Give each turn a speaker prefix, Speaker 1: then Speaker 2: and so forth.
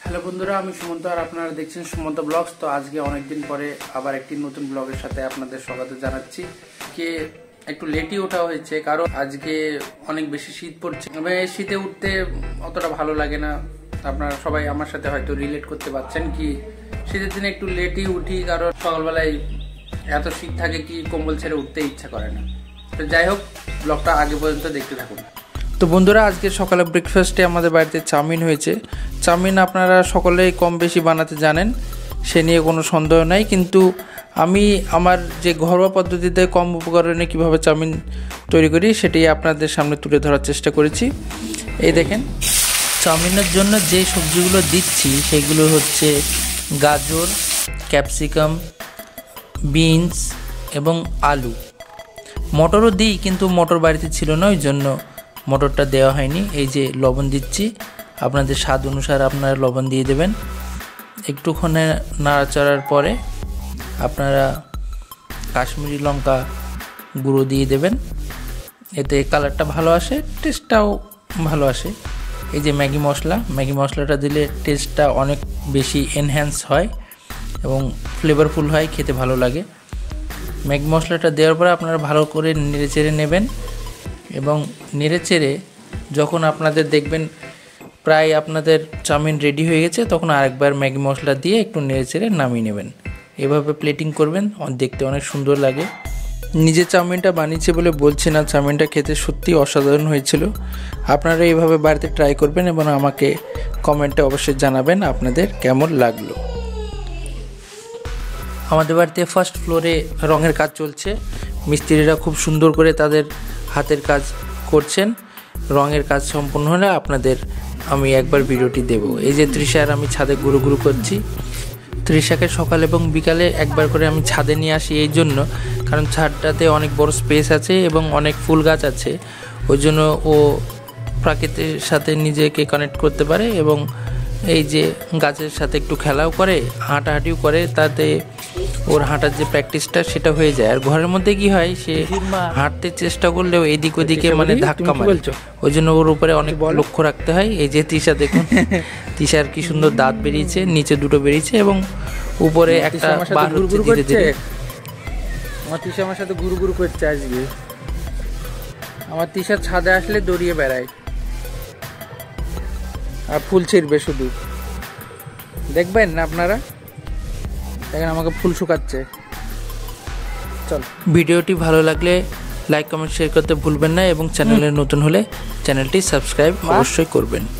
Speaker 1: Hello বন্ধুরা, আমি সুমন্ত আর আপনারা দেখছেন সুমন্ত ব্লগস। তো আজকে অনেকদিন পরে আবার একটি নতুন ব্লগের সাথে আপনাদের স্বাগত জানাচ্ছি। কে একটু লেটই ওঠা হয়েছে কারণ আজকে অনেক বেশি শীত পড়ছে। শীতে উঠতে অতটা ভালো লাগে না, আপনারা সবাই আমার সাথে হয়তো রিলেট করতে পারছেন। কি শীতের দিনে একটু লেটই উঠি কারণ সকালবেলায় এত শীত থাকে কি কম্বল ছেড়ে উঠতে ইচ্ছা করে না। তো যাই হোক, ব্লগটা আগে পর্যন্ত দেখতে থাকুন। তো বন্ধুরা, আজকে সকালে ব্রেকফাস্টে আমাদের বাড়িতে চাউমিন হয়েছে। চাউমিন আপনারা সকলেই কম বেশি বানাতে জানেন, সে নিয়ে কোনো সন্দেহ নাই। কিন্তু আমি আমার যে ঘরোয়া পদ্ধতিতে কম উপকরণে কীভাবে চাউমিন তৈরি করি সেটাই আপনাদের সামনে তুলে ধরার চেষ্টা করেছি। এই দেখেন,
Speaker 2: চাউমিনের জন্য যে সবজিগুলো দিচ্ছি সেগুলো হচ্ছে গাজর, ক্যাপসিকাম, বিনস এবং আলু। মটরও দিই, কিন্তু মটর বাড়িতে ছিল না, ওই জন্য মটরটা দেওয়া হয়নি। এই যে লবণ দিচ্ছি, আপনাদের স্বাদ অনুসারে আপনারা লবণ দিয়ে দেবেন। একটুক্ষণে নাড়াচাড়ার পরে আপনারা কাশ্মীরি লঙ্কা গুঁড়ো দিয়ে দেবেন, এতে কালারটা ভালো আসে, টেস্টটাও ভালো আসে। এই যে ম্যাগি মশলাটা দিলে টেস্টটা অনেক বেশি এনহ্যান্স হয় এবং ফ্লেভারফুল হয়, খেতে ভালো লাগে। ম্যাগি মশলাটা দেওয়ার পরে আপনারা ভালো করে নেড়েচেড়ে নেবেন এবং নেড়েচেড়ে যখন আপনাদের দেখবেন প্রায় আপনাদের চাউমিন রেডি হয়ে গেছে, তখন আরেকবার ম্যাগি মশলা দিয়ে একটু নেড়েচেড়ে নামিয়ে নেবেন। এভাবে প্লেটিং করবেন, দেখতে অনেক সুন্দর লাগে। নিজে চাউমিনটা বানিয়েছে বলে বলছি না, চাউমিনটা খেতে সত্যি অসাধারণ হয়েছিল। আপনারা এইভাবে বাড়িতে ট্রাই করবেন এবং আমাকে কমেন্টে অবশ্যই জানাবেন আপনাদের কেমন লাগলো। আমাদের বাড়িতে ফার্স্ট ফ্লোরে রঙের কাজ চলছে। মিস্ত্রিরা খুব সুন্দর করে তাদের হাতের কাজ করছেন। রঙের কাজ সম্পূর্ণ হলে আপনাদের আমি একবার ভিডিওটি দেব। এই যে তৃষা আর আমি ছাদে ঘুরু করছি। তৃষাকে সকাল এবং বিকালে একবার করে আমি ছাদে নিয়ে আসি এই জন্য, কারণ ছাদটাতে অনেক বড় স্পেস আছে এবং অনেক ফুল গাছ আছে, ওই জন্য ও প্রকৃতির সাথে নিজেকে কানেক্ট করতে পারে এবং এই যে গাছের সাথে একটু খেলাও করে, হাঁটাহাঁটিও করে, তাতে ওর হাঁটার যে প্র্যাকটিসটা সেটা হয়ে যায়। আর ঘরের মধ্যে কি হয়, সে হাঁটতে চেষ্টা করলেও এদিক ওদিকে ধাক্কা মারে, ওই জন্য ওর উপরে অনেক লক্ষ্য রাখতে হয়। এই যে তৃষা দেখুন, তৃষার কি সুন্দর দাঁত বেরিয়েছে, নিচে দুটো বেরিয়েছে এবং উপরে একটা বার হচ্ছে ধীরে ধীরে।
Speaker 1: আমার তৃষা আমার সাথে ঘুরু করছে আজকে। আমার তৃষা ছাদে আসলে দৌড়িয়ে বেড়ায় আর ফুল ছিঁড়বে শুধু। দেখবেন না আপনারা, দেখেন আমাকে ফুল শুকাচ্ছে। চল,
Speaker 2: ভিডিওটি ভালো লাগলে লাইক কমেন্ট শেয়ার করতে ভুলবেন না এবং চ্যানেলে নতুন হলে চ্যানেলটি সাবস্ক্রাইব অবশ্যই করবেন।